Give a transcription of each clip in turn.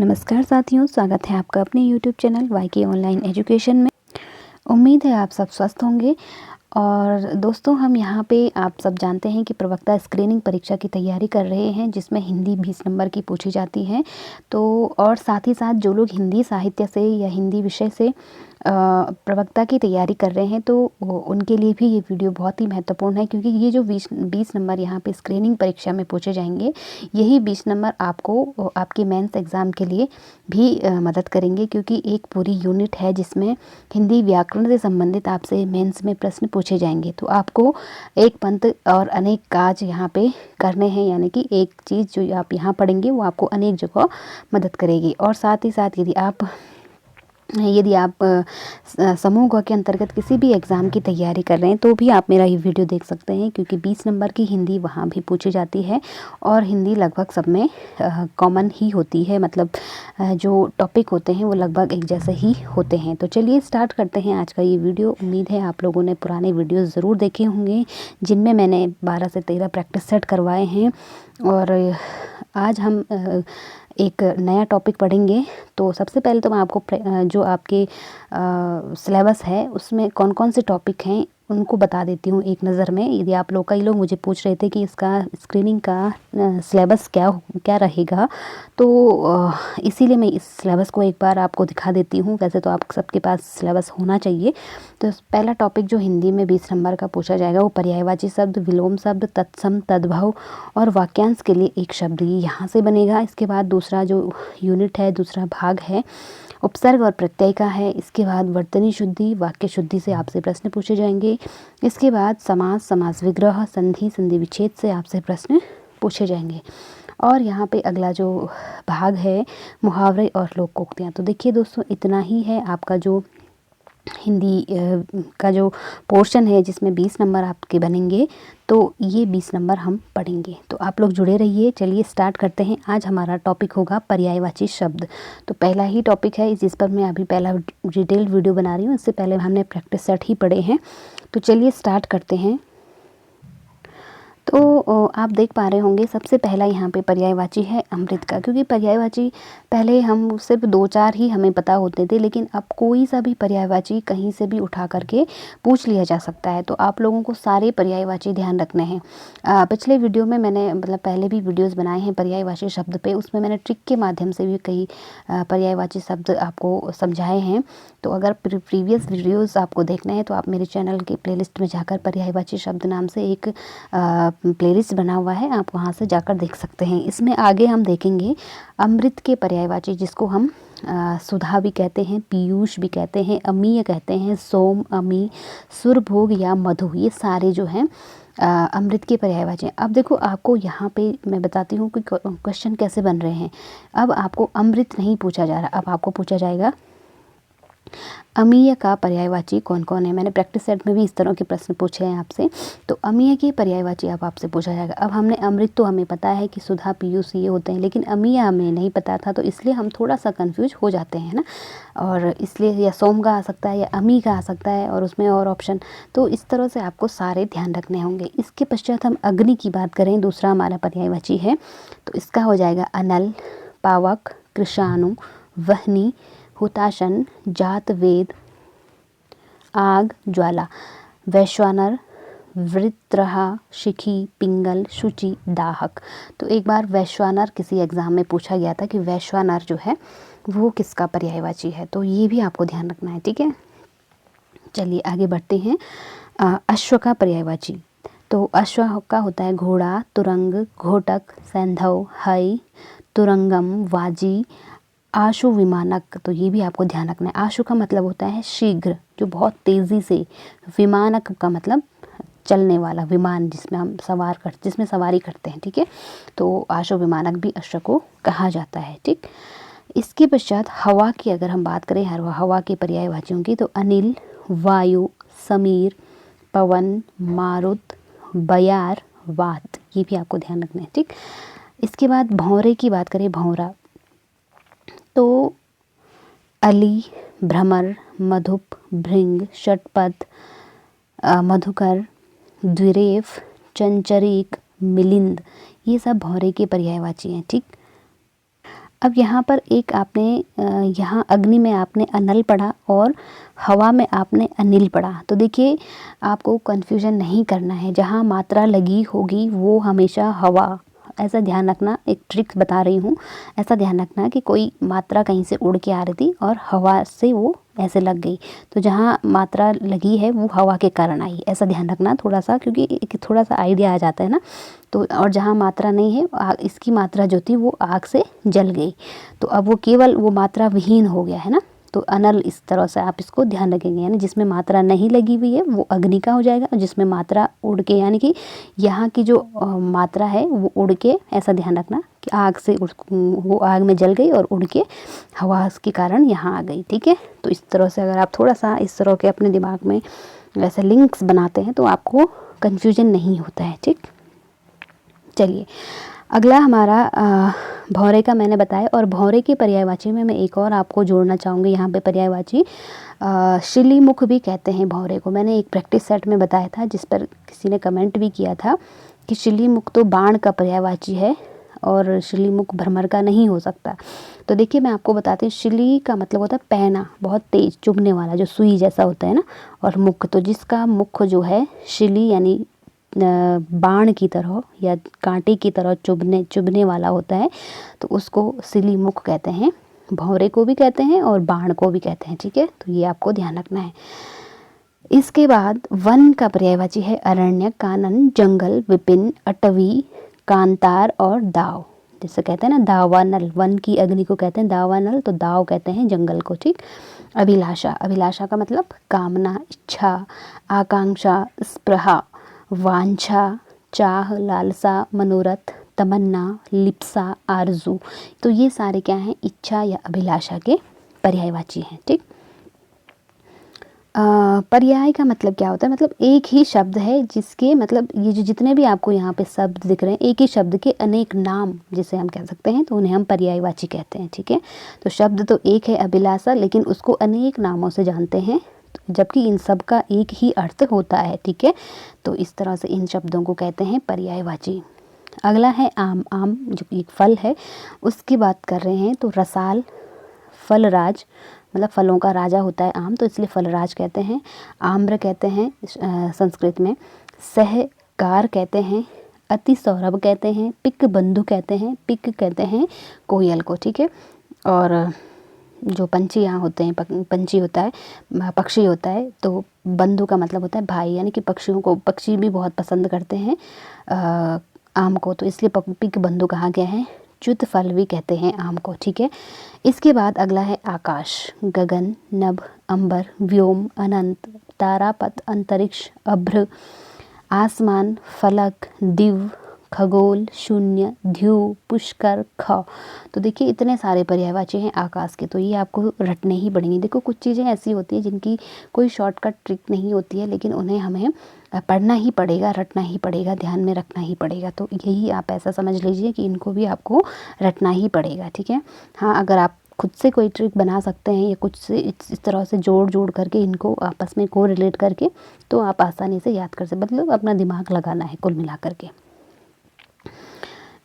नमस्कार साथियों, स्वागत है आपका अपने YouTube चैनल वाईके ऑनलाइन एजुकेशन में। उम्मीद है आप सब स्वस्थ होंगे। और दोस्तों, हम यहाँ पे आप सब जानते हैं कि प्रवक्ता स्क्रीनिंग परीक्षा की तैयारी कर रहे हैं, जिसमें हिंदी 20 नंबर की पूछी जाती है। तो और साथ ही साथ जो लोग हिंदी साहित्य से या हिंदी विषय से प्रवक्ता की तैयारी कर रहे हैं, तो उनके लिए भी ये वीडियो बहुत ही महत्वपूर्ण है, क्योंकि ये जो 20 नंबर यहाँ पे स्क्रीनिंग परीक्षा में पूछे जाएंगे, यही 20 नंबर आपको आपके मेंस एग्ज़ाम के लिए भी मदद करेंगे, क्योंकि एक पूरी यूनिट है जिसमें हिंदी व्याकरण से संबंधित आपसे मेंस में प्रश्न पूछे जाएंगे। तो आपको एक पंथ और अनेक काज यहाँ पे करने हैं, यानी कि एक चीज़ जो आप यहाँ पढ़ेंगे वो आपको अनेक जगह मदद करेगी। और साथ ही साथ यदि आप समूह ग के अंतर्गत किसी भी एग्ज़ाम की तैयारी कर रहे हैं, तो भी आप मेरा ये वीडियो देख सकते हैं, क्योंकि 20 नंबर की हिंदी वहाँ भी पूछी जाती है और हिंदी लगभग सब में कॉमन ही होती है। मतलब जो टॉपिक होते हैं वो लगभग एक जैसे ही होते हैं। तो चलिए स्टार्ट करते हैं आज का ये वीडियो। उम्मीद है आप लोगों ने पुराने वीडियो ज़रूर देखे होंगे, जिनमें मैंने 12 से 13 प्रैक्टिस सेट करवाए हैं। और आज हम एक नया टॉपिक पढ़ेंगे। तो सबसे पहले तो मैं आपको जो आपके सिलेबस है उसमें कौन कौन से टॉपिक हैं उनको बता देती हूँ एक नज़र में। यदि आप लोग, कई लोग मुझे पूछ रहे थे कि इसका स्क्रीनिंग का सिलेबस क्या रहेगा, तो इसीलिए मैं इस सिलेबस को एक बार आपको दिखा देती हूँ। वैसे तो आप सबके पास सिलेबस होना चाहिए। तो पहला टॉपिक जो हिंदी में 20 नंबर का पूछा जाएगा वो पर्यायवाची शब्द, विलोम शब्द, तत्सम, तद्भव और वाक्यांश के लिए एक शब्द, ये यहाँ से बनेगा। इसके बाद दूसरा जो यूनिट है, दूसरा भाग है, उपसर्ग और प्रत्यय का है। इसके बाद वर्तनी शुद्धि, वाक्य शुद्धि से आपसे प्रश्न पूछे जाएंगे। इसके बाद समास, समास विग्रह, संधि, संधि विच्छेद से आपसे प्रश्न पूछे जाएंगे। और यहाँ पे अगला जो भाग है, मुहावरे और लोकोक्तियाँ। तो देखिए दोस्तों, इतना ही है आपका जो हिंदी का जो पोर्शन है, जिसमें 20 नंबर आपके बनेंगे। तो ये 20 नंबर हम पढ़ेंगे, तो आप लोग जुड़े रहिए। चलिए स्टार्ट करते हैं। आज हमारा टॉपिक होगा पर्यायवाची शब्द। तो पहला ही टॉपिक है, जिस पर मैं अभी पहला डिटेल्ड वीडियो बना रही हूँ। इससे पहले हमने प्रैक्टिस सेट ही पढ़े हैं। तो चलिए स्टार्ट करते हैं। तो आप देख पा रहे होंगे, सबसे पहला यहाँ पे पर्यायवाची है अमृत का। क्योंकि पर्यायवाची पहले हम सिर्फ 2-4 ही हमें पता होते थे, लेकिन अब कोई सा भी पर्यायवाची कहीं से भी उठा करके पूछ लिया जा सकता है। तो आप लोगों को सारे पर्यायवाची ध्यान रखने हैं। पिछले वीडियो में मैंने, मतलब पहले भी वीडियोज़ बनाए हैं पर्यायवाची शब्द पे, उसमें मैंने ट्रिक के माध्यम से भी कई पर्यायवाची शब्द आपको समझाए हैं। तो अगर प्रीवियस वीडियोज़ आपको देखना है, तो आप मेरे चैनल के प्लेलिस्ट में जाकर पर्यायवाची शब्द नाम से एक प्लेलिस्ट बना हुआ है, आप वहां से जाकर देख सकते हैं। इसमें आगे हम देखेंगे अमृत के पर्यायवाची, जिसको हम सुधा भी कहते हैं, पीयूष भी कहते हैं, अमीय कहते हैं, सोम, अमी, सुरभोग या मधु, ये सारे जो हैं अमृत के पर्यायवाची हैं। अब देखो, आपको यहाँ पे मैं बताती हूँ कि क्वेश्चन कैसे बन रहे हैं। अब आपको अमृत नहीं पूछा जा रहा, अब आपको पूछा जाएगा अमीय का पर्यायवाची कौन कौन है। मैंने प्रैक्टिस सेट में भी इस तरह के प्रश्न पूछे हैं आपसे। तो अमीय के पर्यायवाची अब आपसे पूछा जाएगा। अब हमने अमृत तो हमें पता है कि सुधा, पीयूष ये होते हैं, लेकिन अमीय हमें नहीं पता था, तो इसलिए हम थोड़ा सा कंफ्यूज हो जाते हैं ना। और इसलिए या सोम का आ सकता है या अमी का आ सकता है, और उसमें और ऑप्शन। तो इस तरह से आपको सारे ध्यान रखने होंगे। इसके पश्चात हम अग्नि की बात करें, दूसरा हमारा पर्यायवाची है, तो इसका हो जाएगा अनल, पावक, कृषाणु, वहनी, हुताशन, जात, वेद, आग, ज्वाला, वैश्वानर, वृत्रहा, शिखी, पिंगल, शुचि, दाहक। तो एक बार वैश्वानर किसी एग्ज़ाम में पूछा गया था कि वैश्वानर जो है वो किसका पर्यायवाची है, तो ये भी आपको ध्यान रखना है, ठीक है। चलिए आगे बढ़ते हैं। अश्व का पर्यायवाची, तो अश्व का होता है घोड़ा, तुरंग, घोटक, सैंधव, हय, तुरंगम, वाजी, आशु विमानक। तो ये भी आपको ध्यान रखना है। आशु का मतलब होता है शीघ्र, जो बहुत तेज़ी से। विमानक का मतलब चलने वाला विमान, जिसमें सवारी करते हैं, ठीक है। तो आशु विमानक भी अश्व को कहा जाता है, ठीक। इसके पश्चात हवा की अगर हम बात करें, हवा के पर्यायवाचियों की, तो अनिल, वायु, समीर, पवन, मारुत, बयार, वात, ये भी आपको ध्यान रखना है, ठीक। इसके बाद भौरे की बात करें, भौरा, तो अली, भ्रमर, मधुप, भृंग, षटपथ, मधुकर, द्विरेफ, चंचरीक, मिलिंद, ये सब भौरे के पर्यायवाची हैं, ठीक। अब यहाँ पर एक आपने यहाँ अग्नि में आपने अनल पढ़ा और हवा में आपने अनिल पढ़ा। तो देखिए आपको कन्फ्यूजन नहीं करना है, जहाँ मात्रा लगी होगी वो हमेशा हवा, ऐसा ध्यान रखना। एक ट्रिक बता रही हूँ, ऐसा ध्यान रखना कि कोई मात्रा कहीं से उड़ के आ रही थी और हवा से वो ऐसे लग गई, तो जहाँ मात्रा लगी है वो हवा के कारण आई, ऐसा ध्यान रखना थोड़ा सा, क्योंकि एक थोड़ा सा आइडिया आ जाता है ना। तो और जहाँ मात्रा नहीं है, इसकी मात्रा जो थी वो आग से जल गई, तो अब वो केवल वो मात्रा विहीन हो गया है ना। तो अनल इस तरह से आप इसको ध्यान रखेंगे, यानी जिसमें मात्रा नहीं लगी हुई है वो अग्नि का हो जाएगा, और जिसमें मात्रा उड़ के, यानी कि यहाँ की जो मात्रा है वो उड़ के, ऐसा ध्यान रखना कि आग से वो आग में जल गई और उड़ के हवा के कारण यहाँ आ गई। ठीक है, तो इस तरह से अगर आप थोड़ा सा इस तरह के अपने दिमाग में वैसे लिंक्स बनाते हैं तो आपको कन्फ्यूजन नहीं होता है। ठीक, चलिए अगला हमारा भौरे का मैंने बताया, और भौरे के पर्यायवाची में मैं एक और आपको जोड़ना चाहूँगी यहाँ पे पर्यायवाची शिलीमुख भी कहते हैं भौरे को। मैंने एक प्रैक्टिस सेट में बताया था, जिस पर किसी ने कमेंट भी किया था कि शिलीमुख तो बाण का पर्यायवाची है और शिलीमुख भ्रमर का नहीं हो सकता। तो देखिए मैं आपको बताती हूँ, शिली का मतलब होता है पैना, बहुत तेज चुभने वाला, जो सुई जैसा होता है ना, और मुख, तो जिसका मुख जो है शिली यानी बाण की तरह या कांटे की तरह चुभने वाला होता है, तो उसको शिली मुख कहते हैं। भौरे को भी कहते हैं और बाण को भी कहते हैं। ठीक है, तो ये आपको ध्यान रखना है। इसके बाद वन का पर्यायवाची है अरण्य, कानन, जंगल, विपिन, अटवी, कांतार और दाव। जिसे कहते हैं ना दावानल, वन की अग्नि को कहते हैं दावानल, तो दाव कहते हैं जंगल को। ठीक, अभिलाषा, अभिलाषा का मतलब कामना, इच्छा, आकांक्षा, स्पृहा, वांछा, चाह, लालसा, मनोरथ, तमन्ना, लिप्सा, आरजू। तो ये सारे क्या हैं, इच्छा या अभिलाषा के पर्यायवाची हैं। ठीक, पर्याय का मतलब क्या होता है, मतलब एक ही शब्द है जिसके मतलब ये जो जितने भी आपको यहाँ पे शब्द दिख रहे हैं, एक ही शब्द के अनेक नाम जिसे हम कह सकते हैं, तो उन्हें हम पर्यायवाची कहते हैं। ठीक है, तो शब्द तो एक है अभिलाषा, लेकिन उसको अनेक नामों से जानते हैं, जबकि इन सब का एक ही अर्थ होता है। ठीक है, तो इस तरह से इन शब्दों को कहते हैं पर्यायवाची। अगला है आम, आम जो एक फल है उसकी बात कर रहे हैं, तो रसाल, फलराज, मतलब फलों का राजा होता है आम, तो इसलिए फलराज कहते हैं। आम्र कहते हैं संस्कृत में, सहकार कहते हैं, अति सौरभ कहते हैं, पिक बंधु कहते हैं, पिक कहते हैं कोयल को। ठीक है, और जो पंछी यहाँ होते हैं, पंछी होता है, पक्षी होता है, तो बंधु का मतलब होता है भाई, यानी कि पक्षियों को, पक्षी भी बहुत पसंद करते हैं आम को, तो इसलिए पिक बंधु कहा गया है। च्युत फल भी कहते हैं आम को। ठीक है, इसके बाद अगला है आकाश, गगन, नभ, अंबर, व्योम, अनंत, तारापथ, अंतरिक्ष, अभ्र, आसमान, फलक, दिव, खगोल, शून्य, ध्युव, पुष्कर, ख। तो देखिए इतने सारे पर्यायवाची हैं आकाश के, तो ये आपको रटने ही पड़ेंगे। देखो कुछ चीज़ें ऐसी होती हैं जिनकी कोई शॉर्टकट ट्रिक नहीं होती है, लेकिन उन्हें हमें पढ़ना ही पड़ेगा, रटना ही पड़ेगा, ध्यान में रखना ही पड़ेगा। तो यही आप ऐसा समझ लीजिए कि इनको भी आपको रटना ही पड़ेगा। ठीक है, हाँ अगर आप खुद से कोई ट्रिक बना सकते हैं या कुछ से इस तरह से जोड़ करके इनको आपस में को रिलेट करके, तो आप आसानी से याद कर सकते, मतलब अपना दिमाग लगाना है कुल मिला करके।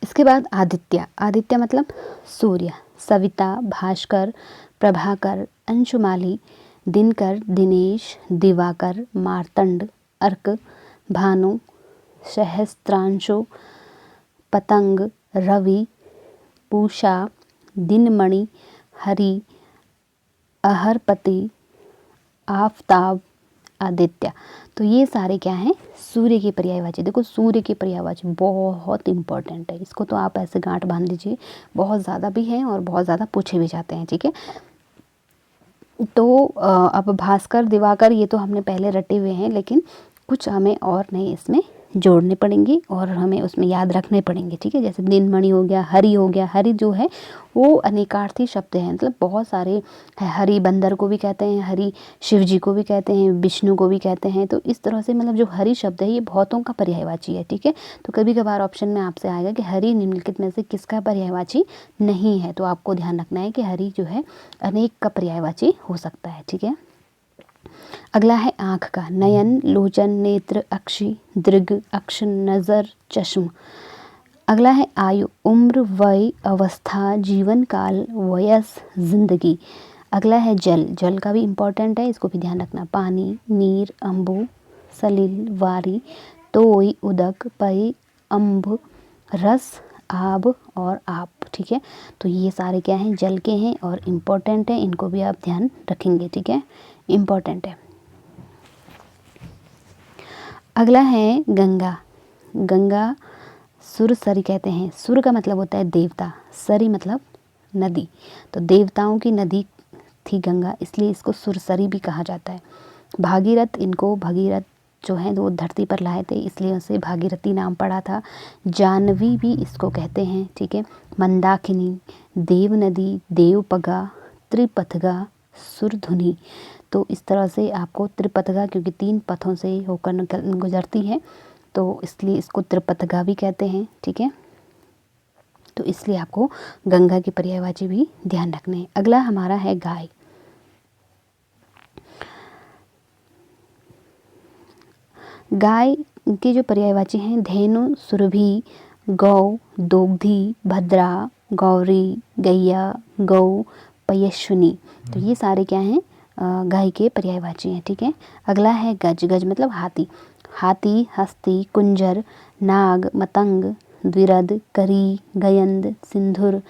इसके बाद आदित्य, आदित्य मतलब सूर्य, सविता, भास्कर, प्रभाकर, अंशुमाली, दिनकर, दिनेश, दिवाकर, मार्तंड, अर्क, भानु, सहस्त्रांशु, पतंग, रवि, पूषा, दिनमणि, हरि, अहरपति, आफताब, आदित्य। तो ये सारे क्या हैं, सूर्य के पर्यायवाची। देखो सूर्य के पर्यायवाची बहुत इंपॉर्टेंट है, इसको तो आप ऐसे गांठ बांध लीजिए, बहुत ज़्यादा भी हैं और बहुत ज़्यादा पूछे भी जाते हैं। ठीक है, तो अब भास्कर, दिवाकर ये तो हमने पहले रटे हुए हैं, लेकिन कुछ हमें और नए इसमें जोड़ने पड़ेंगे और हमें उसमें याद रखने पड़ेंगे। ठीक है, जैसे दिनमणि हो गया, हरि हो गया। हरि जो है वो अनेकार्थी शब्द हैं, मतलब बहुत सारे, हरि बंदर को भी कहते हैं, हरि शिव जी को भी कहते हैं, विष्णु को भी कहते हैं। तो इस तरह से मतलब जो हरि शब्द है ये बहुतों का पर्यायवाची है। ठीक है, तो कभी कभार ऑप्शन में आपसे आएगा कि हरि निम्नलिखित में से किसका पर्यायवाची नहीं है, तो आपको ध्यान रखना है कि हरि जो है अनेक का पर्यायवाची हो सकता है। ठीक है, अगला है आँख का, नयन, लोचन, नेत्र, अक्षि, दृग, अक्ष, नज़र, चश्म। अगला है आयु, उम्र, वय, अवस्था, जीवन काल, वयस, जिंदगी। अगला है जल, जल का भी इम्पोर्टेंट है, इसको भी ध्यान रखना। पानी, नीर, अम्बु, सलिल, वारी, तोय, उदक, पय, अम्भ, रस, आब और आप। ठीक है, तो ये सारे क्या हैं, जल के हैं और इम्पोर्टेंट है, इनको भी आप ध्यान रखेंगे। ठीक है, इम्पोर्टेंट है। अगला है गंगा। गंगा सुर सरी कहते हैं। सुर का मतलब होता है देवता, सरी मतलब नदी, तो देवताओं की नदी थी गंगा, इसलिए इसको सुरसरी भी कहा जाता है। भागीरथ, इनको भगीरथ जो है वो धरती पर लाए थे, इसलिए उसे भागीरथी नाम पड़ा था। जानवी भी इसको कहते हैं। ठीक है, मंदाकिनी, देव नदी, देवपगा, त्रिपथगा, सुरधुनी। तो इस तरह से आपको त्रिपथगा, क्योंकि 3 पथों से होकर गुजरती है, तो इसलिए इसको त्रिपथगा भी कहते हैं। ठीक है, तो इसलिए आपको गंगा की पर्यायवाची भी ध्यान रखने हैं। अगला हमारा है गाय। गाय की जो पर्यायवाची हैं, धेनु, सुरभि, गौ, दोग्धी, भद्रा, गौरी, गैया, गौ, पयस्विनी। तो ये सारे क्या हैं, गाय के पर्यायवाची हैं। ठीक है, अगला है गज। गज मतलब हाथी। हाथी, हस्ती, कुंजर, नाग, मतंग, द्विरद, करी, गयंद, सिंधुर,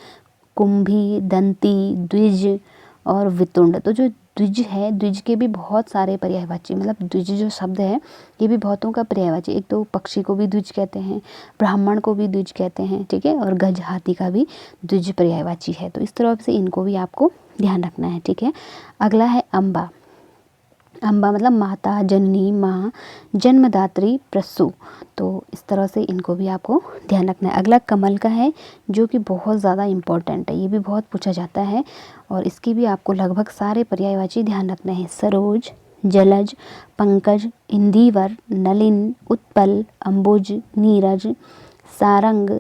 कुंभी, दंती, द्विज और वितुंड। तो जो द्विज है, द्विज के भी बहुत सारे पर्यायवाची, मतलब द्विज जो शब्द है ये भी बहुतों का पर्यायवाची। एक तो पक्षी को भी द्विज कहते हैं, ब्राह्मण को भी द्विज कहते हैं। ठीक है, और गज हाथी का भी द्विज पर्यायवाची है, तो इस तरह से इनको भी आपको ध्यान रखना है। ठीक है, अगला है अम्बा। अम्बा मतलब माता, जननी, माँ, जन्मदात्री, प्रसू। तो इस तरह से इनको भी आपको ध्यान रखना है। अगला कमल का है, जो कि बहुत ज़्यादा इम्पोर्टेंट है, ये भी बहुत पूछा जाता है और इसकी भी आपको लगभग सारे पर्यायवाची ध्यान रखने हैं। सरोज, जलज, पंकज, इंदिवर, नलिन, उत्पल, अम्बुज, नीरज, सारंग,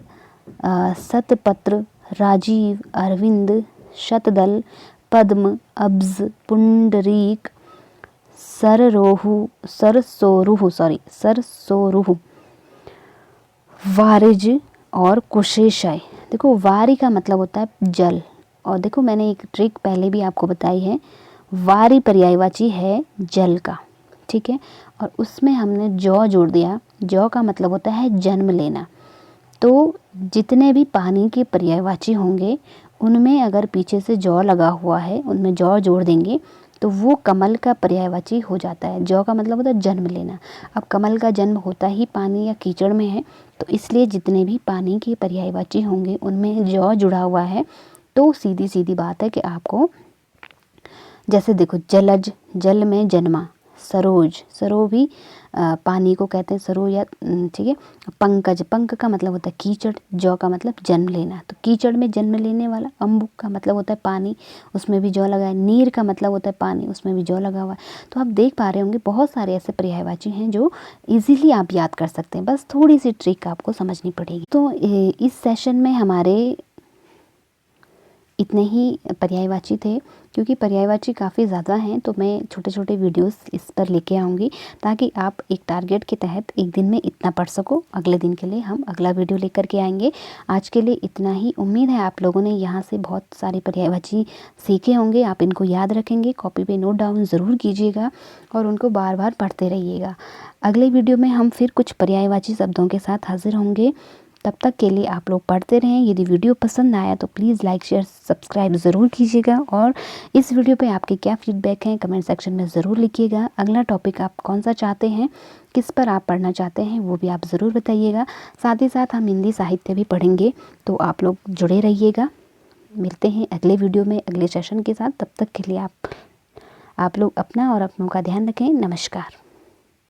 सतपत्र, राजीव, अरविंद, शतदल, पद्म, अब्ज, पुंडरीक, सरसोरुह, वारिज और कुशेशय। देखो वारी का मतलब होता है जल, और देखो मैंने एक ट्रिक पहले भी आपको बताई है, वारी पर्यायवाची है जल का। ठीक है, और उसमें हमने जौ जोड़ दिया। जौ का मतलब होता है जन्म लेना। तो जितने भी पानी के पर्यायवाची होंगे उनमें अगर पीछे से जौ लगा हुआ है, उनमें जौ जोड़ देंगे तो वो कमल का पर्यायवाची हो जाता है। जौ का मतलब होता है जन्म लेना। अब कमल का जन्म होता ही पानी या कीचड़ में है, तो इसलिए जितने भी पानी के पर्यायवाची होंगे उनमें जौ जुड़ा हुआ है। तो सीधी सीधी बात है कि आपको, जैसे देखो जलज, जल में जन्मा। सरोज, सरो भी पानी को कहते हैं सरो या, ठीक है। पंकज, पंक का मतलब होता है कीचड़, जौ का मतलब जन्म लेना, तो कीचड़ में जन्म लेने वाला। अम्बुक का मतलब होता है पानी, उसमें भी जौ लगा है। नीर का मतलब होता है पानी, उसमें भी जौ लगा हुआ है। तो आप देख पा रहे होंगे बहुत सारे ऐसे पर्यायवाची हैं जो इजीली आप याद कर सकते हैं, बस थोड़ी सी ट्रिक आपको समझनी पड़ेगी। तो इस सेशन में हमारे इतने ही पर्यायवाची थे, क्योंकि पर्यायवाची काफ़ी ज़्यादा हैं, तो मैं छोटे छोटे वीडियोस इस पर लेके आऊँगी ताकि आप एक टारगेट के तहत एक दिन में इतना पढ़ सको। अगले दिन के लिए हम अगला वीडियो लेकर के आएंगे। आज के लिए इतना ही। उम्मीद है आप लोगों ने यहाँ से बहुत सारे पर्यायवाची सीखे होंगे, आप इनको याद रखेंगे, कॉपी पे नोट डाउन ज़रूर कीजिएगा और उनको बार बार पढ़ते रहिएगा। अगले वीडियो में हम फिर कुछ पर्यायवाची शब्दों के साथ हाजिर होंगे। तब तक के लिए आप लोग पढ़ते रहें। यदि वीडियो पसंद आया तो प्लीज़ लाइक, शेयर, सब्सक्राइब ज़रूर कीजिएगा और इस वीडियो पे आपके क्या फीडबैक हैं कमेंट सेक्शन में ज़रूर लिखिएगा। अगला टॉपिक आप कौन सा चाहते हैं, किस पर आप पढ़ना चाहते हैं, वो भी आप ज़रूर बताइएगा। साथ ही साथ हम हिंदी साहित्य भी पढ़ेंगे, तो आप लोग जुड़े रहिएगा। मिलते हैं अगले वीडियो में अगले सेशन के साथ। तब तक के लिए आप लोग अपना और अपनों का ध्यान रखें। नमस्कार।